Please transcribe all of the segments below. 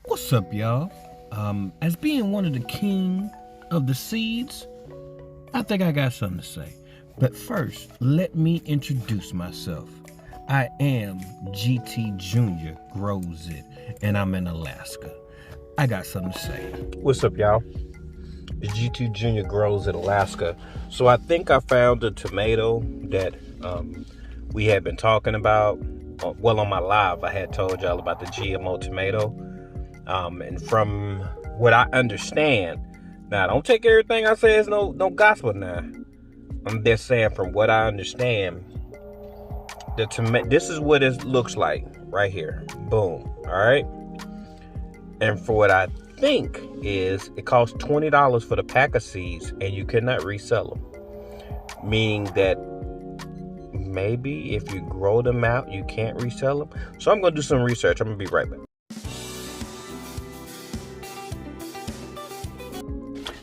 What's up, y'all? As being one of the king of the seeds, I think I got something to say. But first, let me introduce myself. I am GT Junior Grows It, and I'm in Alaska. I got something to say. What's up, y'all? It's G2 Junior Grows in Alaska. So I think I found a tomato that we had been talking about. Well, on my live, I had told y'all about the GMO tomato. And from what I understand, now don't take everything I say as no gospel now. I'm just saying from what I understand, this is what it looks like right here. Boom. All right. And for what I think is, it costs $20 for the pack of seeds, and you cannot resell them. Meaning that maybe if you grow them out, you can't resell them. So I'm going to do some research. I'm going to be right back.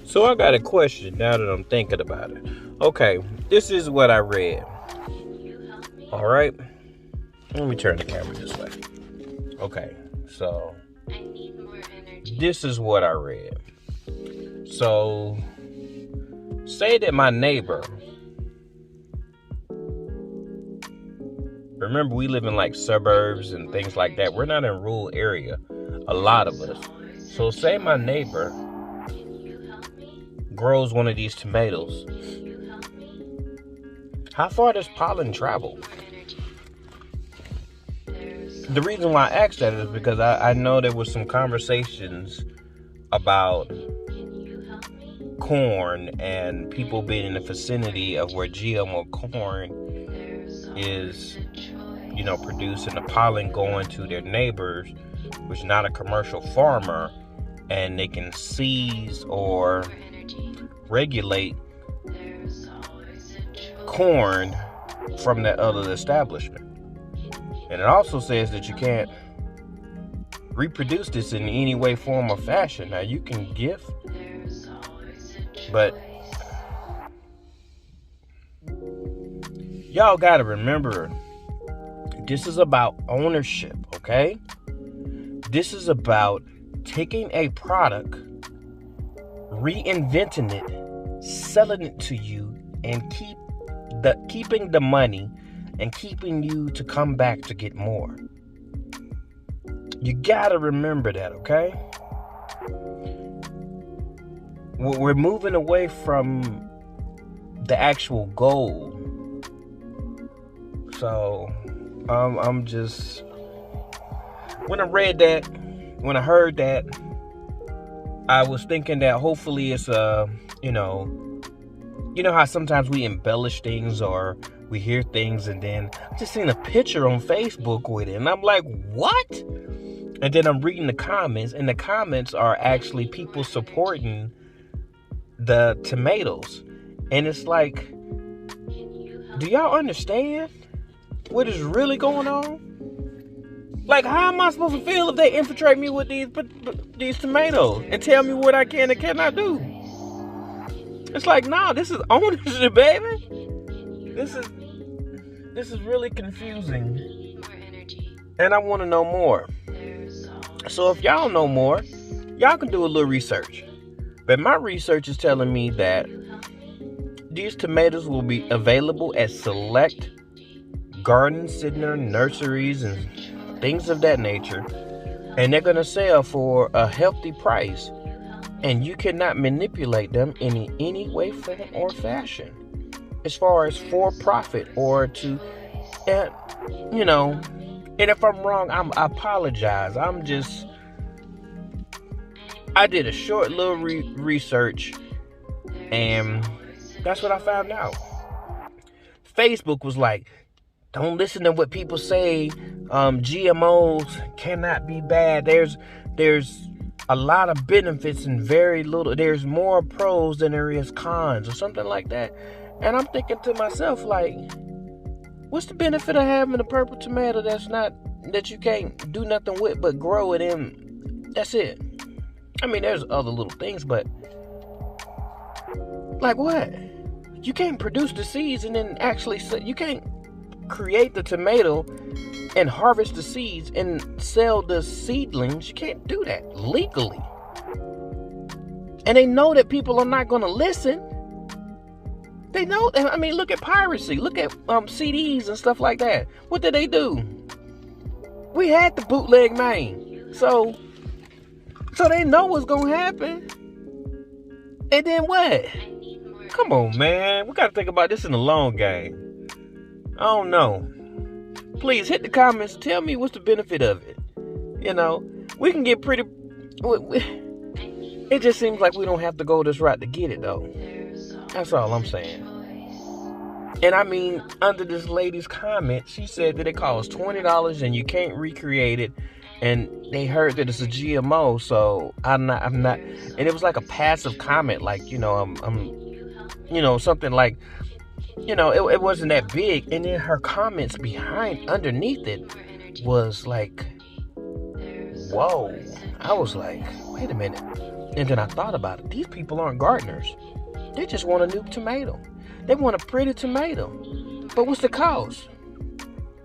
So I got a question now that I'm thinking about it. Okay, this is what I read. All right. Let me turn the camera this way. Okay, so this is what I read. So, say that my neighbor, remember we live in like suburbs and things like that. We're not in a rural area, a lot of us. So say my neighbor grows one of these tomatoes. How far does pollen travel? The reason why I asked that is because I know there was some conversations about corn and people being in the vicinity of where GMO corn is, produced, and the pollen going to their neighbors, which is not a commercial farmer, and they can seize or regulate corn from that other establishment. And it also says that you can't reproduce this in any way, form, or fashion. Now, you can gift, but y'all got to remember, this is about ownership, okay? This is about taking a product, reinventing it, selling it to you, and keeping the money and keeping you to come back to get more. You gotta remember that, okay? We're moving away from the actual goal. So, I'm just, when I heard that, I was thinking that hopefully it's you know how sometimes we embellish things or we hear things, and then I just seen a picture on Facebook with it, and I'm like, what? And then I'm reading the comments, and the comments are actually people supporting the tomatoes. And it's like, do y'all understand what is really going on? Like, how am I supposed to feel if they infiltrate me with these tomatoes and tell me what I can and cannot do? It's like, nah, this is ownership, baby. This is really confusing, and I want to know more. So if y'all know more, y'all can do a little research. But my research is telling me that these tomatoes will be available at select garden center, nurseries, and things of that nature, and they're gonna sell for a healthy price, and you cannot manipulate them in any way, form, or fashion. As far as for profit or to, and if I'm wrong, I apologize. I did a short little research, and that's what I found out. Facebook was like, don't listen to what people say. GMOs cannot be bad. There's a lot of benefits and very little. There's more pros than there is cons, or something like that. And I'm thinking to myself, like, what's the benefit of having a purple tomato that you can't do nothing with but grow it in? That's it. I mean, there's other little things, but like what? You can't produce the seeds and then actually, you can't create the tomato and harvest the seeds and sell the seedlings. You can't do that legally. And they know that people are not going to listen. They know. I mean, look at piracy. Look at CDs and stuff like that. What did they do? We had the bootleg man. So they know what's going to happen. And then what? Come on, man. We got to think about this in the long game. I don't know. Please hit the comments. Tell me what's the benefit of it. You know, we can get pretty... It just seems like we don't have to go this route to get it, though. That's all I'm saying. And I mean, under this lady's comment, she said that it costs $20 and you can't recreate it. And they heard that it's a GMO, so I'm not, and it was like a passive comment, like, you know, I'm something like, you know, it wasn't that big. And then her comments underneath it was like, whoa. I was like, wait a minute. And then I thought about it. These people aren't gardeners. They just want a new tomato. They want a pretty tomato. But what's the cost?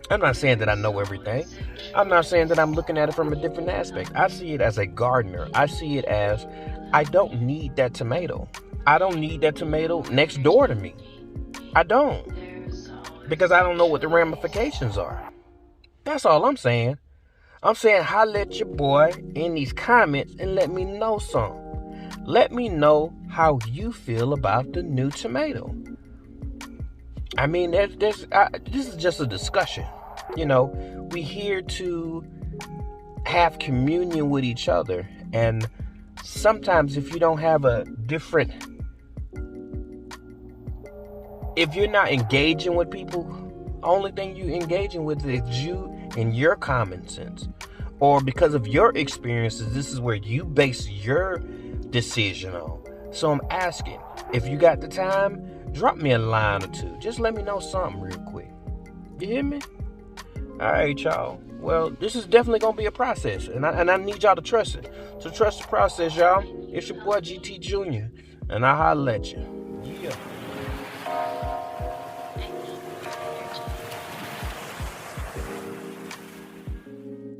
I'm not saying that I know everything. I'm not saying that I'm looking at it from a different aspect. I see it as a gardener. I see it as, I don't need that tomato. I don't need that tomato next door to me. I don't. Because I don't know what the ramifications are. That's all I'm saying. I'm saying, holla at your boy in these comments and let me know something. Let me know how you feel about the new tomato. I mean, this is just a discussion. You know, we're here to have communion with each other. And sometimes if you don't have if you're not engaging with people, only thing you're engaging with is you and your common sense. Or because of your experiences, this is where you base your decision on. So I'm asking, if you got the time, drop me a line or two. Just let me know something real quick. You hear me? All right, y'all. Well, this is definitely going to be a process. And I need y'all to trust it. So trust the process, y'all. It's your boy GT Jr. And I'll holler at you.